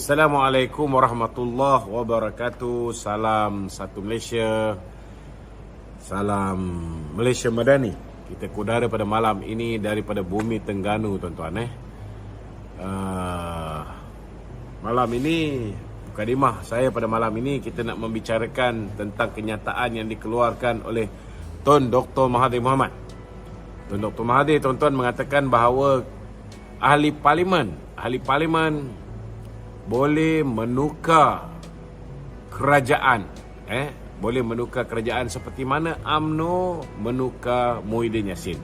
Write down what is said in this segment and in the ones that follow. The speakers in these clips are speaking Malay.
Assalamualaikum warahmatullahi wabarakatuh. Salam satu Malaysia. Salam Malaysia Madani. Kita kudara pada malam ini daripada bumi Terengganu, tuan-tuan. Malam ini, mukadimah saya pada malam ini, kita nak membicarakan tentang kenyataan yang dikeluarkan oleh Tun Dr. Mahathir Mohamad. Tun Dr. Mahathir, tuan-tuan, mengatakan bahawa ahli parlimen boleh menukar kerajaan, boleh menukar kerajaan seperti mana UMNO menukar Muhyiddin Yassin.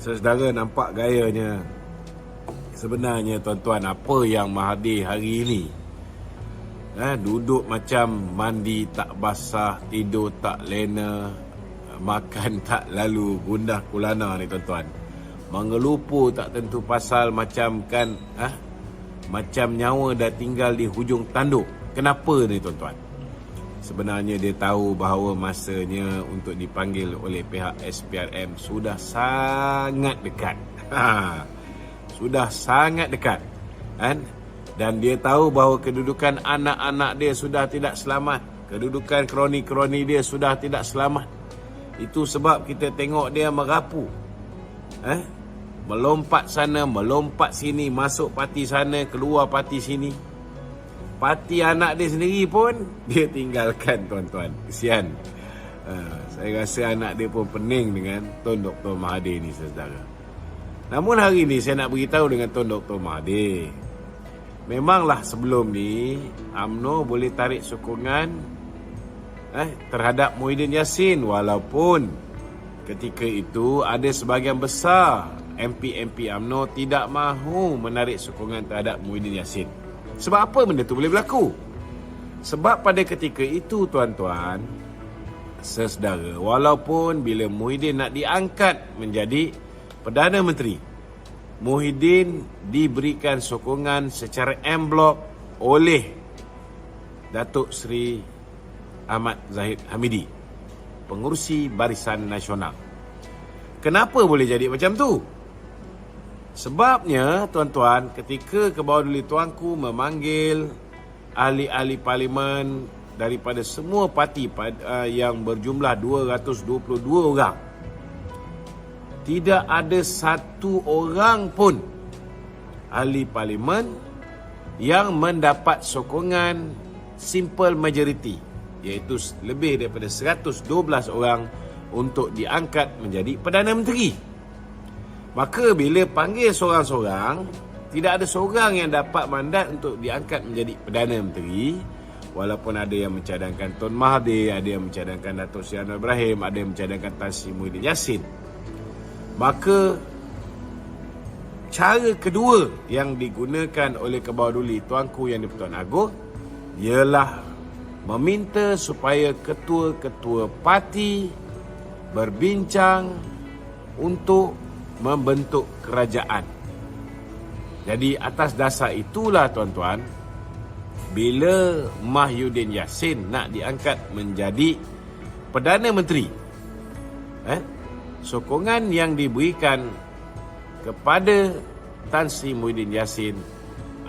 Saudara nampak gayanya. Sebenarnya, tuan-tuan, apa yang Mahathir hari ini duduk macam mandi tak basah, tidur tak lena, makan tak lalu, gundah kulana ni, tuan-tuan. Mengelupu tak tentu pasal, macam kan macam nyawa dah tinggal di hujung tanduk. Kenapa ni, tuan-tuan? Sebenarnya dia tahu bahawa masanya untuk dipanggil oleh pihak SPRM sudah sangat dekat. Sudah sangat dekat, kan? Dan dia tahu bahawa kedudukan anak-anak dia sudah tidak selamat. Kedudukan kroni-kroni dia sudah tidak selamat. Itu sebab kita tengok dia merapu. Melompat sana, melompat sini, masuk parti sana, keluar parti sini. Parti anak dia sendiri pun dia tinggalkan, tuan-tuan. Kesian. Saya rasa anak dia pun pening dengan Tun Dr. Mahathir ni, saudara. Namun hari ni saya nak beritahu dengan Tun Dr. Mahathir. Memanglah sebelum ni UMNO boleh tarik sokongan terhadap Muhyiddin Yassin, walaupun ketika itu ada sebahagian besar MP UMNO tidak mahu menarik sokongan terhadap Muhyiddin Yassin. Sebab apa benda tu boleh berlaku? Sebab pada ketika itu, tuan-tuan, saudara, walaupun bila Muhyiddin nak diangkat menjadi Perdana Menteri, Muhyiddin diberikan sokongan secara en blok oleh Datuk Seri Ahmad Zahid Hamidi, pengurusi Barisan Nasional. Kenapa boleh jadi macam tu? Sebabnya, tuan-tuan, ketika Kebawah-Duli Tuanku memanggil ahli-ahli parlimen daripada semua parti yang berjumlah 222 orang, tidak ada satu orang pun ahli parlimen yang mendapat sokongan simple majority, iaitu lebih daripada 112 orang untuk diangkat menjadi Perdana Menteri. Maka bila panggil seorang-seorang, tidak ada seorang yang dapat mandat untuk diangkat menjadi Perdana Menteri. Walaupun ada yang mencadangkan Tun Mahathir, ada yang mencadangkan Datuk Seri Anwar Ibrahim, ada yang mencadangkan Tan Sri Muhyiddin Yassin. Maka cara kedua yang digunakan oleh Kebawah-Duli Tuanku yang di-Pertuan Agong ialah meminta supaya ketua-ketua parti berbincang untuk membentuk kerajaan. Jadi atas dasar itulah, tuan-tuan, bila Muhyiddin Yassin nak diangkat menjadi Perdana Menteri, sokongan yang diberikan kepada Tan Sri Muhyiddin Yassin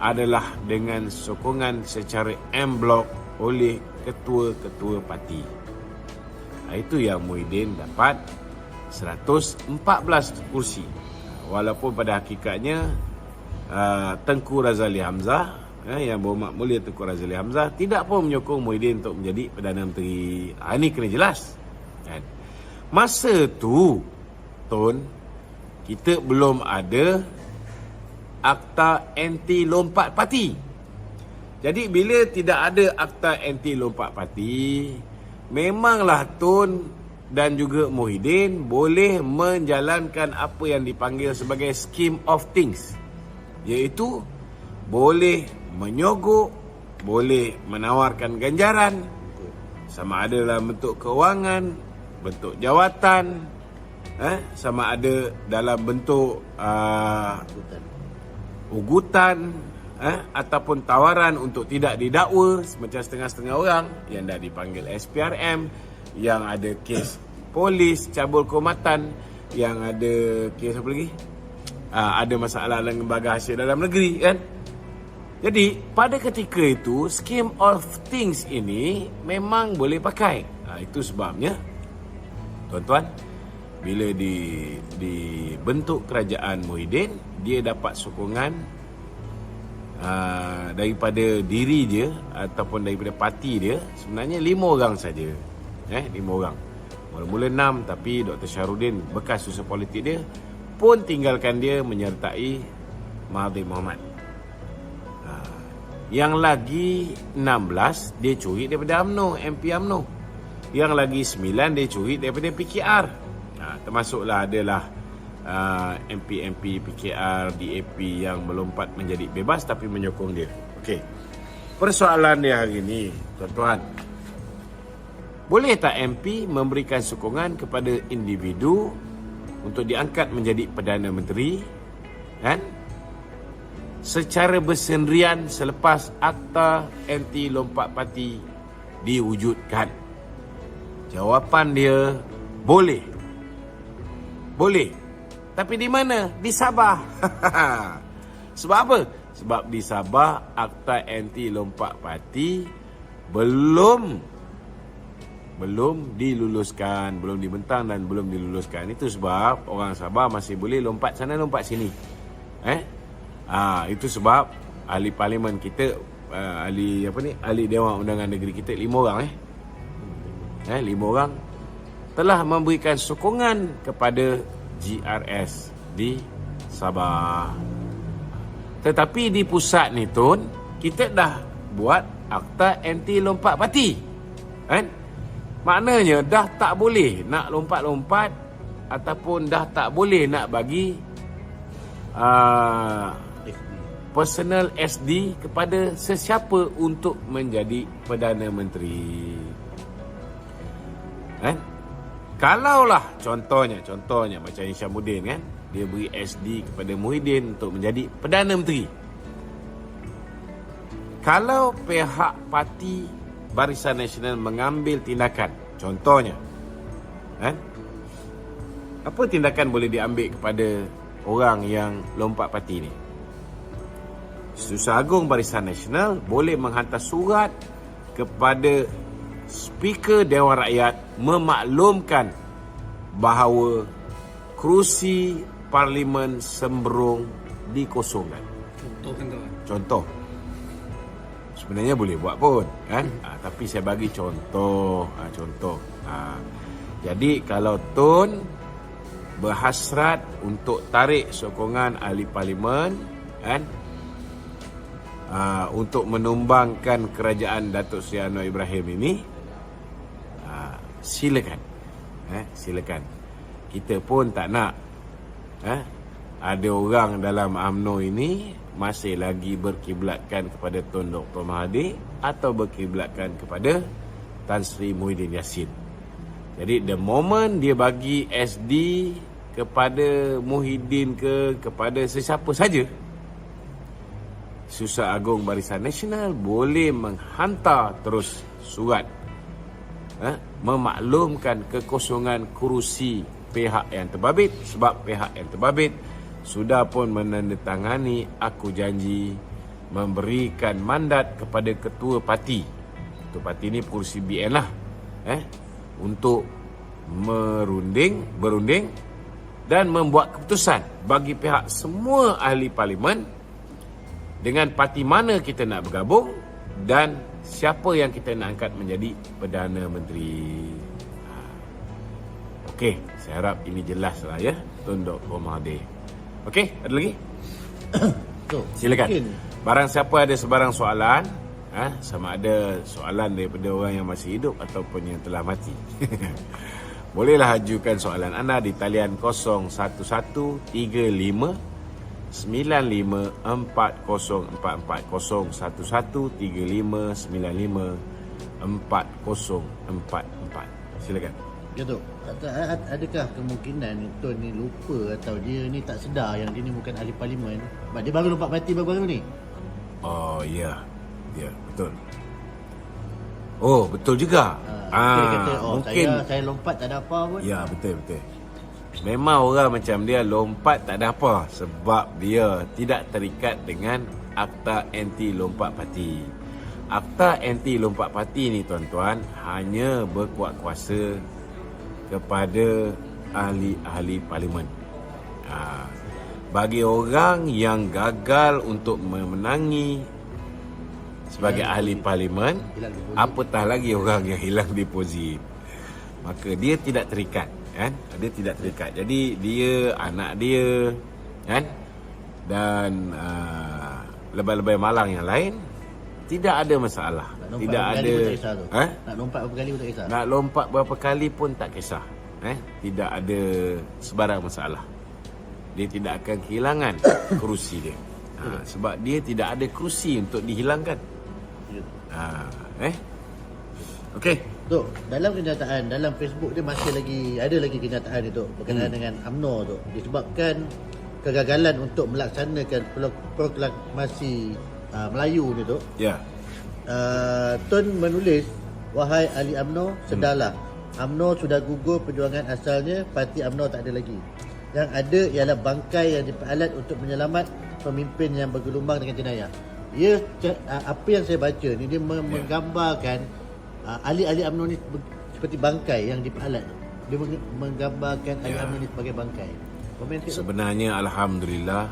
adalah dengan sokongan secara en blok oleh ketua-ketua parti. Itu yang Muhyiddin dapat 114 kursi. Walaupun pada hakikatnya Tengku Razali Hamzah, yang berhormat mulia Tengku Razali Hamzah, tidak pun menyokong Muhyiddin untuk menjadi Perdana Menteri. Ini kena jelas. Masa tu, Tun, kita belum ada Akta Anti Lompat Parti. Jadi bila tidak ada Akta Anti Lompat Parti, memanglah Tun dan juga Muhyiddin boleh menjalankan apa yang dipanggil sebagai scheme of things, iaitu boleh menyogok, boleh menawarkan ganjaran, sama ada dalam bentuk kewangan, bentuk jawatan, sama ada dalam bentuk ugutan, ataupun tawaran untuk tidak didakwa, macam setengah-setengah orang yang dah dipanggil SPRM, yang ada kes polis cabul kehormatan, yang ada kes apa lagi, ada masalah dengan lembaga hasil dalam negeri kan. Jadi pada ketika itu scheme of things ini memang boleh pakai. Itu sebabnya tuan-tuan, bila dibentuk kerajaan Muhyiddin, dia dapat sokongan daripada diri dia ataupun daripada parti dia sebenarnya 5 orang saja. 5 orang. Mula-mula 6, tapi Dr. Syahrudin bekas usaha politik dia pun tinggalkan dia menyertai Mahathir Mohamad. Yang lagi 16 dia curi daripada UMNO, MP UMNO. Yang lagi 9 dia curi daripada PKR. Termasuklah adalah MP PKR, DAP yang melompat menjadi bebas tapi menyokong dia. Okey. Persoalan dia hari ini, tuan-tuan. Boleh tak MP memberikan sokongan kepada individu untuk diangkat menjadi Perdana Menteri, kan? Secara bersendirian selepas Akta Anti Lompat Parti diwujudkan? Jawapan dia boleh. Boleh. Tapi di mana? Di Sabah. Sebab apa? Sebab di Sabah Akta Anti Lompat Parti belum diluluskan, belum dibentang dan belum diluluskan. Itu sebab orang Sabah masih boleh lompat sana lompat sini. Itu sebab ahli parlimen kita, ahli Dewan Undangan Negeri kita 5 orang 5 orang telah memberikan sokongan kepada GRS di Sabah. Tetapi di pusat ni Tun, kita dah buat Akta Anti Lompat Parti, kan? Maknanya dah tak boleh nak lompat-lompat ataupun dah tak boleh nak bagi personal SD kepada sesiapa untuk menjadi Perdana Menteri. Kalaulah contohnya macam Hishamuddin kan, dia beri SD kepada Muhyiddin untuk menjadi Perdana Menteri. Kalau pihak parti Barisan Nasional mengambil tindakan, contohnya apa tindakan boleh diambil kepada orang yang lompat parti ni? Susah Agung Barisan Nasional boleh menghantar surat kepada Speaker Dewan Rakyat memaklumkan bahawa kerusi Parlimen Sembrong dikosongkan. Contoh. Sebenarnya boleh buat pun, kan? Tapi saya bagi contoh. Jadi kalau Tun berhasrat untuk tarik sokongan ahli parlimen, kan? Untuk menumbangkan kerajaan Datuk Seri Anwar Ibrahim ini, silakan. Silakan. Kita pun tak nak ada orang dalam UMNO ini masih lagi berkiblatkan kepada Tun Dr. Mahathir atau berkiblatkan kepada Tan Sri Muhyiddin Yassin. Jadi the moment dia bagi SD kepada Muhyiddin kepada sesiapa saja, Susah Agung Barisan Nasional boleh menghantar terus surat memaklumkan kekosongan kerusi pihak yang terbabit, sebab pihak yang terbabit sudah pun menandatangani aku janji memberikan mandat kepada ketua parti. Ketua parti ni kerusi BN lah, untuk berunding dan membuat keputusan bagi pihak semua ahli parlimen dengan parti mana kita nak bergabung dan siapa yang kita nak angkat menjadi Perdana Menteri. Okey, saya harap ini jelas lah ya, Tun Dr. Mahathir. Okey, ada lagi? Silakan. Barang siapa ada sebarang soalan, sama ada soalan daripada orang yang masih hidup ataupun yang telah mati, bolehlah ajukan soalan anda di talian 01135 954044 01135954044. Silakan. Ya tu, adakah kemungkinan Tun ni lupa atau dia ni tak sedar yang dia ni bukan ahli parlimen? Sebab dia baru lompat parti baru-baru ni. Oh ya, betul. Oh, betul juga. Dia kata, mungkin saya lompat tak ada apa pun. Ya, betul. Memang orang macam dia lompat tak ada apa sebab dia tidak terikat dengan Akta Anti Lompat Parti. Akta Anti Lompat Parti ni tuan-tuan hanya berkuat kuasa kepada ahli-ahli parlimen. Bagi orang yang gagal untuk memenangi sebagai ahli parlimen, apatah lagi orang yang hilang deposit, maka dia tidak terikat, kan? Dia tidak terikat. Jadi dia, anak dia, kan? Dan lebay-lebay malang yang lain tidak ada masalah. Tidak ada. Nak lompat berapa kali pun tak kisah. Nak lompat berapa kali pun tak kisah. Tidak ada sebarang masalah. Dia tidak akan kehilangan kerusi dia. Sebab dia tidak ada kerusi untuk dihilangkan. Okey. Tok, dalam kenyataan, dalam Facebook dia masih ada lagi kenyataan ni Tok, berkenaan dengan UMNO Tok. Disebabkan kegagalan untuk melaksanakan proklamasi Melayu ni Tok. Ya. Tun menulis, wahai ahli UMNO, sedarlah. UMNO sudah gugur perjuangan asalnya, parti UMNO tak ada lagi. Yang ada ialah bangkai yang diperalat untuk menyelamat pemimpin yang bergelumbang dengan jenayah. Apa yang saya baca ni, dia menggambarkan ahli-ahli UMNO ni seperti bangkai yang diperalat. Dia menggambarkan ahli UMNO ni sebagai bangkai. Sebenarnya alhamdulillah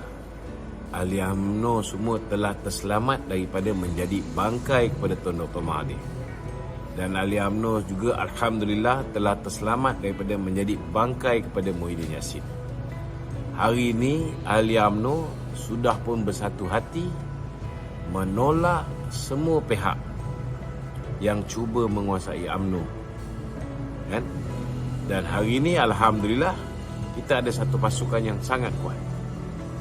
ahli UMNO semua telah terselamat daripada menjadi bangkai kepada Tun Dr. Mahathir. Dan ahli UMNO juga alhamdulillah telah terselamat daripada menjadi bangkai kepada Muhyiddin Yassin. Hari ini ahli UMNO sudah pun bersatu hati menolak semua pihak yang cuba menguasai UMNO, kan? Dan hari ini alhamdulillah kita ada satu pasukan yang sangat kuat.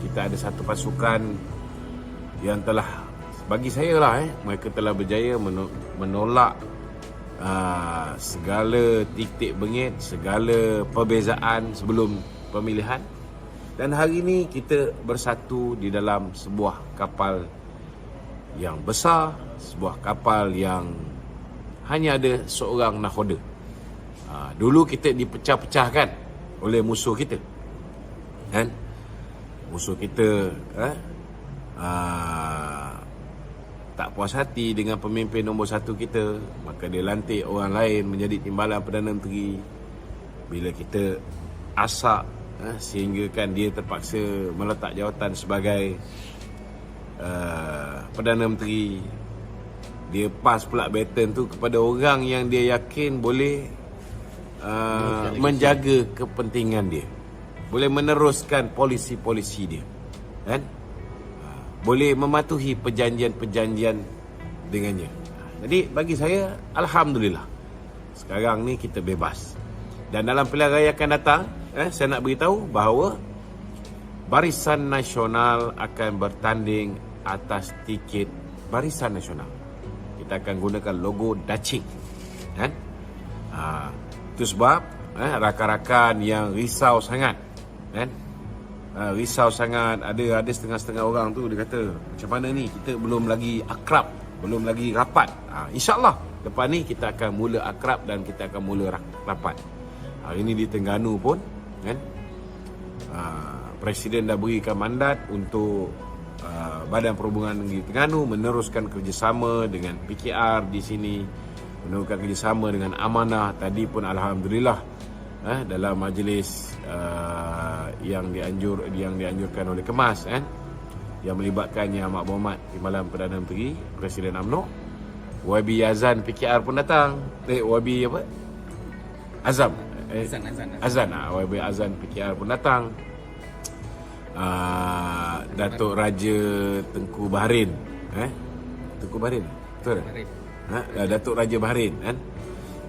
Kita ada satu pasukan yang telah, bagi saya lah, mereka telah berjaya menolak segala titik bengit, segala perbezaan sebelum pemilihan. Dan hari ini kita bersatu di dalam sebuah kapal yang besar, sebuah kapal yang hanya ada seorang nakhoda. Dulu kita dipecah-pecahkan oleh musuh kita, kan? Musuh kita tak puas hati dengan pemimpin nombor satu kita, maka dia lantik orang lain menjadi timbalan Perdana Menteri. Bila kita asak, sehingga kan dia terpaksa meletak jawatan sebagai Perdana Menteri, dia pas pula baton tu kepada orang yang dia yakin boleh menjaga kepentingan dia, boleh meneruskan polisi-polisi dia, kan? Boleh mematuhi perjanjian-perjanjian dengannya. Jadi bagi saya alhamdulillah sekarang ni kita bebas. Dan dalam pilihan raya akan datang, saya nak beritahu bahawa Barisan Nasional akan bertanding atas tiket Barisan Nasional. Kita akan gunakan logo Dacik, kan? Itu sebab rakan-rakan yang risau sangat, kan? Risau sangat, ada setengah-setengah orang tu dia kata, macam mana ni, kita belum lagi akrab, belum lagi rapat. InsyaAllah lepas ni kita akan mula akrab dan kita akan mula rapat. Hari ni di Terengganu pun, kan, Presiden dah berikan mandat untuk Badan Perhubungan Negeri Terengganu meneruskan kerjasama dengan PKR di sini, meneruskan kerjasama dengan Amanah. Tadi pun alhamdulillah dalam majlis yang dianjurkan oleh Kemas, yang melibatkan Yang Amat Berhormat Timbalan Perdana Menteri, Presiden UMNO, YB Azan PKR pun datang. YB apa? Azam. Azan. YB Azan PKR pun datang. Datuk Raja Tengku Bahrain, Tengku Bahrain, betul tak? Datuk Raja Bahrain, kan?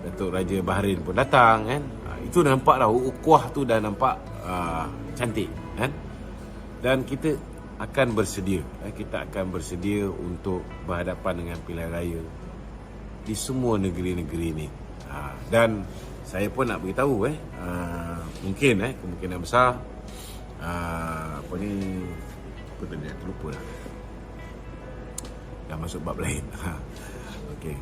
Datuk Raja Bahrain pun datang, kan? Itu dah nampak dah, ukuah tu dah nampak cantik, kan? Dan kita akan bersedia, kita akan bersedia untuk berhadapan dengan pilihan raya di semua negeri-negeri ni. Dan saya pun nak beritahu, mungkin kemungkinan besar apa ni, apa tadi aku lupa dah. Dah masuk bab lain. Okey.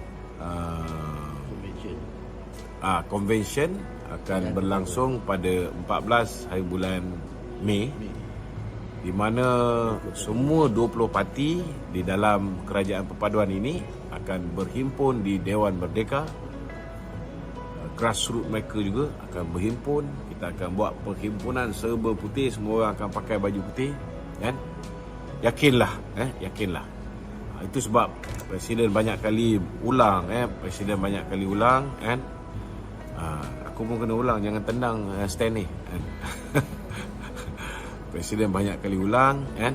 Convention akan berlangsung pada 14 hari bulan Mei, di mana semua 20 parti di dalam kerajaan perpaduan ini akan berhimpun di Dewan Merdeka. Grassroots mereka juga akan berhimpun. Kita akan buat perhimpunan serba putih, semua orang akan pakai baju putih, kan? Yakinlah, yakinlah. Itu sebab Presiden banyak kali ulang, Presiden banyak kali ulang, kan? Aku pun kena ulang, jangan tendang stand ni, kan? Presiden banyak kali ulang, kan?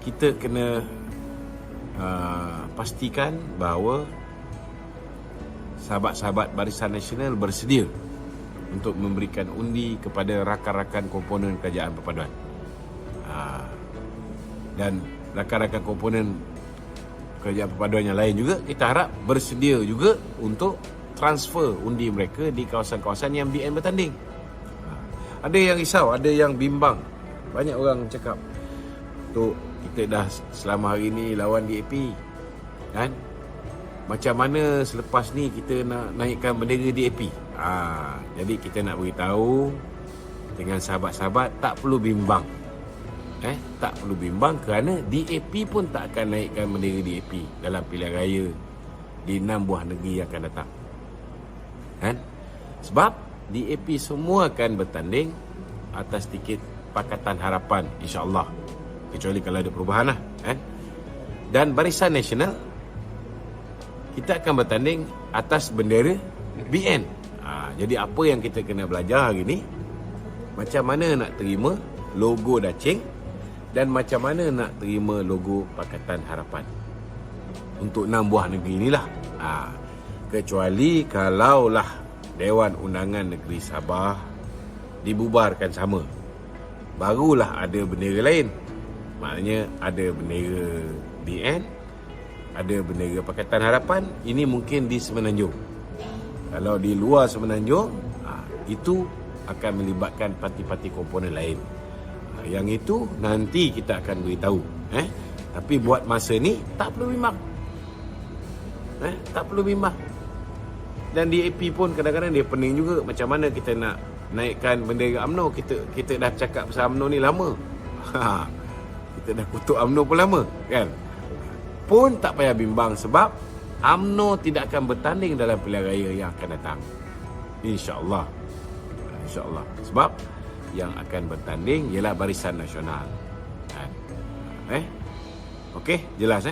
Kita kena pastikan bahawa sahabat-sahabat Barisan Nasional bersedia untuk memberikan undi kepada rakan-rakan komponen kerajaan perpaduan. Dan rakan-rakan komponen kerajaan perpaduan yang lain juga kita harap bersedia juga untuk transfer undi mereka di kawasan-kawasan yang BN bertanding. Ada yang risau, ada yang bimbang. Banyak orang cakap, "Tok, kita dah selama hari ni lawan DAP, kan? Macam mana selepas ni kita nak naikkan bendera DAP?" Jadi kita nak beritahu dengan sahabat-sahabat, tak perlu bimbang. Tak perlu bimbang kerana DAP pun tak akan naikkan bendera DAP dalam pilihan raya di 6 buah negeri yang akan datang. Kan? Sebab DAP semua akan bertanding atas tiket Pakatan Harapan, insya-Allah. Kecuali kalau ada perubahan lah, kan? Dan Barisan Nasional kita akan bertanding atas bendera BN. Jadi apa yang kita kena belajar hari ni, macam mana nak terima logo Dacing dan macam mana nak terima logo Pakatan Harapan untuk 6 buah negeri inilah. Kecuali kalaulah Dewan Undangan Negeri Sabah dibubarkan sama, barulah ada bendera lain. Maknanya ada bendera BN, ada bendera Pakatan Harapan. Ini mungkin di Semenanjung. Kalau di luar Semenanjung, itu akan melibatkan parti-parti komponen lain. Yang itu nanti kita akan beritahu. Tapi buat masa ni tak perlu bimbang. Tak perlu bimbang. Dan DAP pun kadang-kadang dia pening juga, macam mana kita nak naikkan bendera UMNO. Kita dah cakap pasal UMNO ni lama. Kita dah kutuk UMNO pun lama, kan? Pun tak payah bimbang sebab UMNO tidak akan bertanding dalam pilihan raya yang akan datang. InsyaAllah. InsyaAllah. Sebab yang akan bertanding ialah Barisan Nasional. Okey, jelas